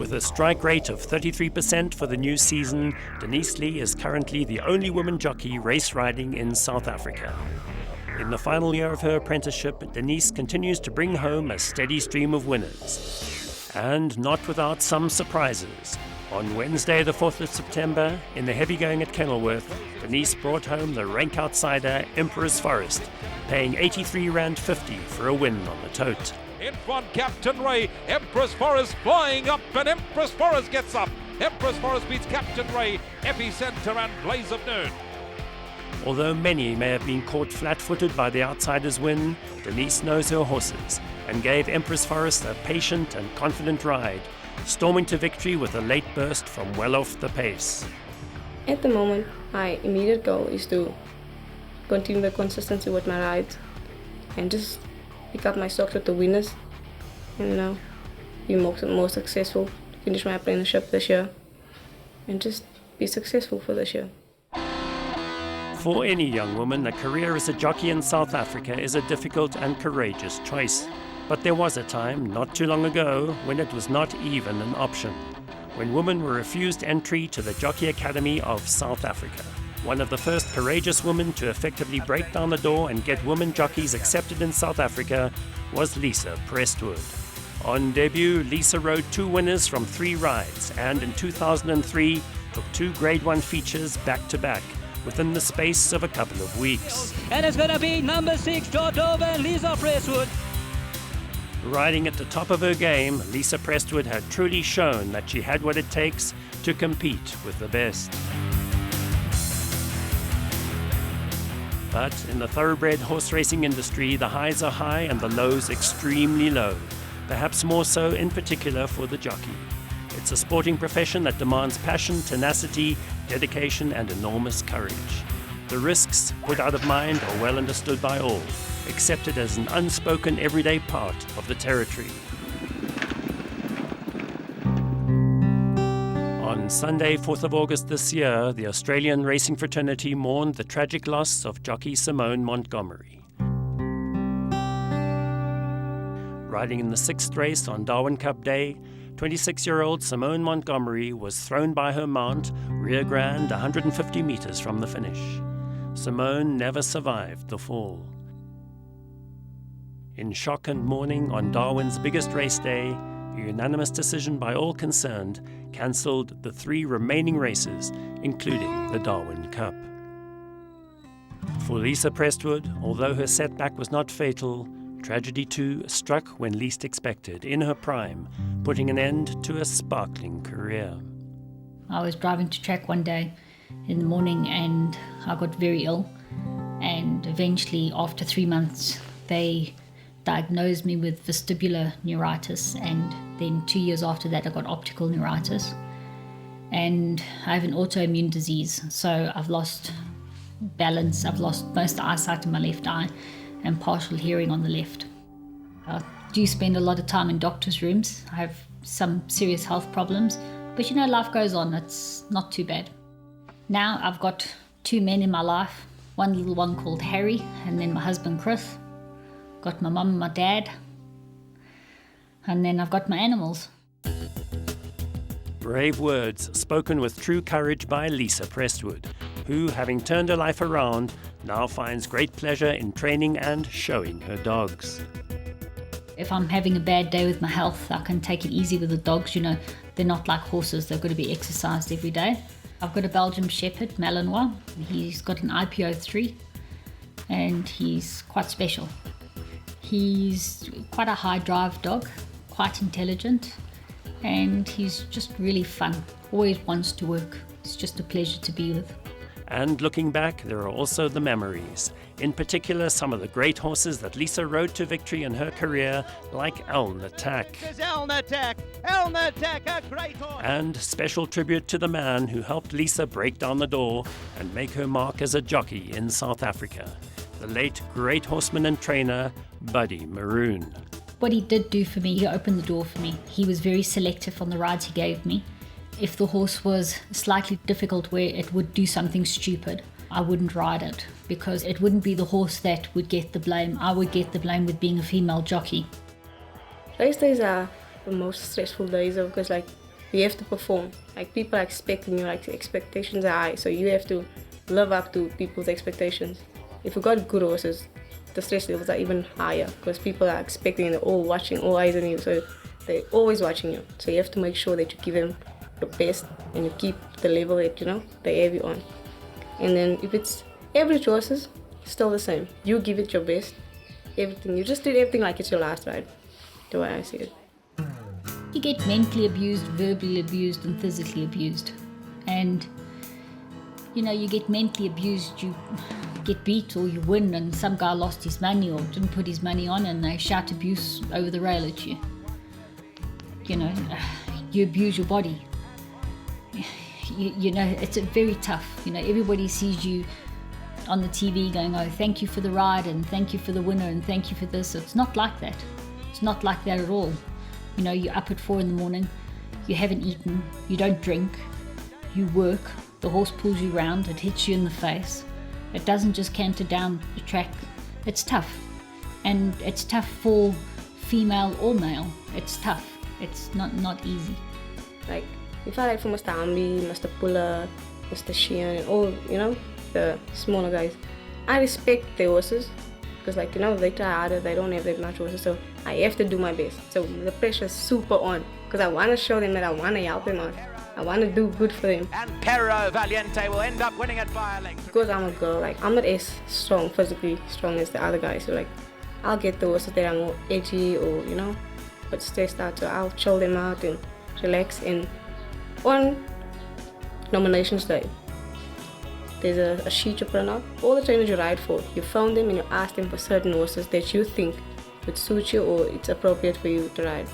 With a strike rate of 33% for the new season, Denise Lee is currently the only woman jockey race riding in South Africa. In the final year of her apprenticeship, Denise continues to bring home a steady stream of winners. And not without some surprises. On Wednesday, the 4th of September, in the heavy going at Kenilworth, Denise brought home the rank outsider Emperor's Forest, paying 83 Rand 50 for a win on the tote. In front, Captain Ray. Empress Forest flying up, and Empress Forest gets up. Empress Forest beats Captain Ray, Epicenter and Blaze of Noon. Although many may have been caught flat-footed by the outsider's win, Denise knows her horses and gave Empress Forest a patient and confident ride, storming to victory with a late burst from well off the pace. At the moment, my immediate goal is to continue the consistency with my rides and just pick up my stocks with the winners and be more successful, finish my apprenticeship this year and just be successful for this year. For any young woman, a career as a jockey in South Africa is a difficult and courageous choice. But there was a time, not too long ago, when it was not even an option, when women were refused entry to the Jockey Academy of South Africa. One of the first courageous women to effectively break down the door and get women jockeys accepted in South Africa was Lisa Prestwood. On debut, Lisa rode 2 winners from 3 rides and in 2003 took 2 Grade 1 features back-to-back within the space of a couple of weeks. And it's going to be number 6, Jordova, Lisa Prestwood. Riding at the top of her game, Lisa Prestwood had truly shown that she had what it takes to compete with the best. But in the thoroughbred horse racing industry, the highs are high and the lows extremely low, perhaps more so in particular for the jockey. It's a sporting profession that demands passion, tenacity, dedication and enormous courage. The risks, put out of mind, are well understood by all, accepted as an unspoken everyday part of the territory. On Sunday, 4th of August this year, the Australian racing fraternity mourned the tragic loss of jockey Simone Montgomery. Riding in the 6th race on Darwin Cup Day, 26-year-old Simone Montgomery was thrown by her mount, rear grand 150 metres from the finish. Simone never survived the fall. In shock and mourning on Darwin's biggest race day, a unanimous decision by all concerned cancelled the 3 remaining races, including the Darwin Cup. For Lisa Prestwood, although her setback was not fatal, tragedy too struck when least expected, in her prime, putting an end to a sparkling career. I was driving to track one day in the morning and I got very ill, and eventually after 3 months they diagnosed me with vestibular neuritis, and then 2 years after that I got optical neuritis, and I have an autoimmune disease, so I've lost balance, I've lost most eyesight in my left eye and partial hearing on the left. I do spend a lot of time in doctor's rooms. I have some serious health problems, but life goes on, it's not too bad. Now I've got 2 men in my life, one little one called Harry and then my husband Chris. Got my mum and my dad, and then I've got my animals. Brave words spoken with true courage by Lisa Prestwood, who, having turned her life around, now finds great pleasure in training and showing her dogs. If I'm having a bad day with my health, I can take it easy with the dogs. They're not like horses, they've got to be exercised every day. I've got a Belgian Shepherd, Malinois. He's got an IPO3 and he's quite special. He's quite a high drive dog, quite intelligent, and he's just really fun. Always wants to work. It's just a pleasure to be with. And looking back, there are also the memories. In particular, some of the great horses that Lisa rode to victory in her career, like Elnatak. Elnatak, a great horse. And special tribute to the man who helped Lisa break down the door and make her mark as a jockey in South Africa, the late great horseman and trainer, Buddy Maroon. What he did do for me, he opened the door for me. He was very selective on the rides he gave me. If the horse was slightly difficult where it would do something stupid, I wouldn't ride it, because it wouldn't be the horse that would get the blame. I would get the blame with being a female jockey. Race days are the most stressful days because you have to perform. Like, people are expecting you, like, the expectations are high, so you have to live up to people's expectations. If you got good horses, the stress levels are even higher because people are expecting and they're all watching, all eyes on you, so they're always watching you. So you have to make sure that you give them the best and you keep the level that, you know, they have you on. And then if it's average horses, still the same. You give it your best, everything. You just treat everything like it's your last ride, the way I see it. You get mentally abused, verbally abused, and physically abused. And, you know, you get mentally abused, you get beat or you win, and some guy lost his money or didn't put his money on, and they shout abuse over the rail at you. You know, you abuse your body. You know, it's very tough. You know, everybody sees you on the TV going, oh, thank you for the ride, and thank you for the winner, and thank you for this. It's not like that. It's not like that at all. You know, you're up at 4 a.m, you haven't eaten, you don't drink, you work, the horse pulls you round, it hits you in the face. It doesn't just canter down the track. It's tough. And it's tough for female or male. It's tough. It's not easy. Like, if I ride for Mr. Ambi, Mr. Puller, Mr. Sheehan, and all, you know, the smaller guys, I respect their horses because, like, you know, they try harder, they don't have that much horses, so I have to do my best. So the pressure's super on because I want to show them that I want to help them out. I want to do good for them. And Perro Valiente will end up winning it by a length. Because I'm a girl, like, I'm not as strong, physically strong as the other guys. So, like, I'll get the horses that are more edgy or, you know, but stressed out. So I'll chill them out and relax. And on nominations day, there's a sheet you print out. All the trainers you ride for, you phone them and you ask them for certain horses that you think would suit you or it's appropriate for you to ride.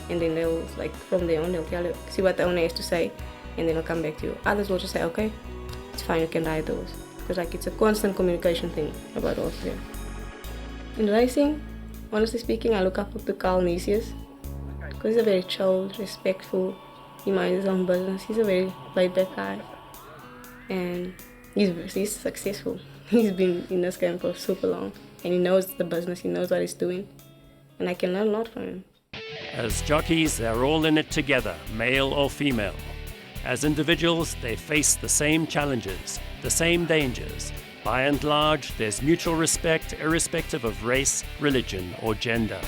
And then they'll, like, from there on, they'll tell you, see what the owner has to say, and then they'll come back to you. Others will just say, okay, it's fine, you can ride those. Because, like, it's a constant communication thing about horses here. In racing, honestly speaking, I look up to Carl Nisius because he's a very chill, respectful, he minds his own business. He's a very laid-back guy, and he's successful. He's been in this game for super long, and he knows the business, he knows what he's doing, and I can learn a lot from him. As jockeys, they're all in it together, male or female. As individuals, they face the same challenges, the same dangers. By and large, there's mutual respect, irrespective of race, religion, or gender.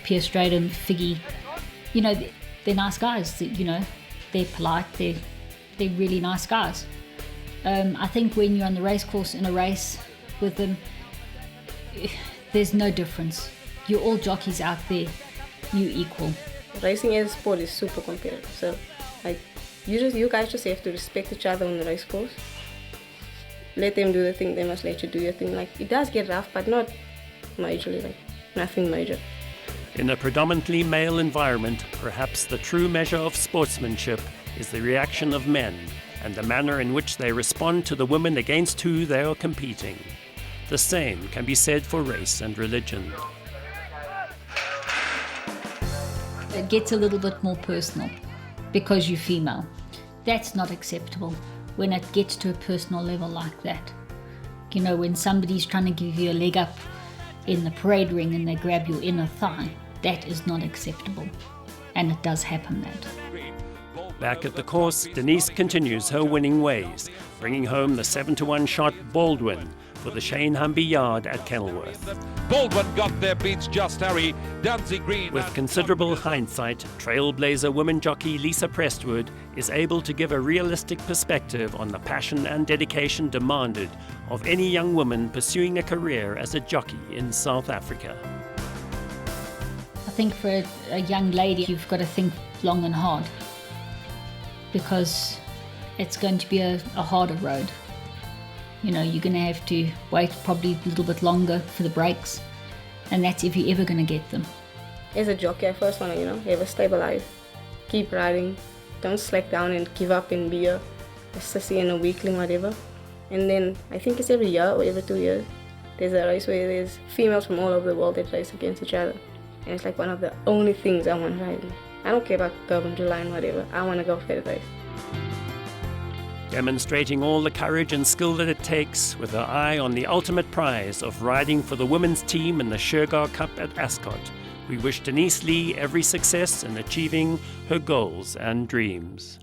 Pierre Stratum, Figgy, you know, they're nice guys. You know, they're polite. They're really nice guys. I think when you're on the race course in a race with them, there's no difference. You're all jockeys out there. You equal. Racing as a sport is super competitive. So, like, you guys just have to respect each other on the race course. Let them do the thing, they must let you do your thing. Like, it does get rough, but not majorly, like, nothing major. In a predominantly male environment, perhaps the true measure of sportsmanship is the reaction of men and the manner in which they respond to the women against who they are competing. The same can be said for race and religion. It gets a little bit more personal because you're female. That's not acceptable when it gets to a personal level like that. You know, when somebody's trying to give you a leg up in the parade ring and they grab your inner thigh, that is not acceptable. And it does happen that. Back at the course, Denise continues her winning ways, bringing home the 7-1 shot Baldwin for the Shane Humby Yard at Kenilworth. Baldwin got there, beats Just Harry, Dunsey Green. With considerable hindsight, trailblazer woman jockey Lisa Prestwood is able to give a realistic perspective on the passion and dedication demanded of any young woman pursuing a career as a jockey in South Africa. I think for a young lady, you've got to think long and hard because it's going to be a harder road. You know, you're going to have to wait probably a little bit longer for the breaks, and that's if you're ever going to get them. As a jockey, I first want to, you know, have a stable life, keep riding, don't slack down and give up and be a sissy and a weakling, whatever. And then I think it's every year or every 2 years, there's a race where there's females from all over the world that race against each other. And it's like one of the only things I want to ride in. I don't care about Durban, July, and whatever. I want to go for that race. Demonstrating all the courage and skill that it takes, with her eye on the ultimate prize of riding for the women's team in the Shergar Cup at Ascot, We wish Denise Lee every success in achieving her goals and dreams.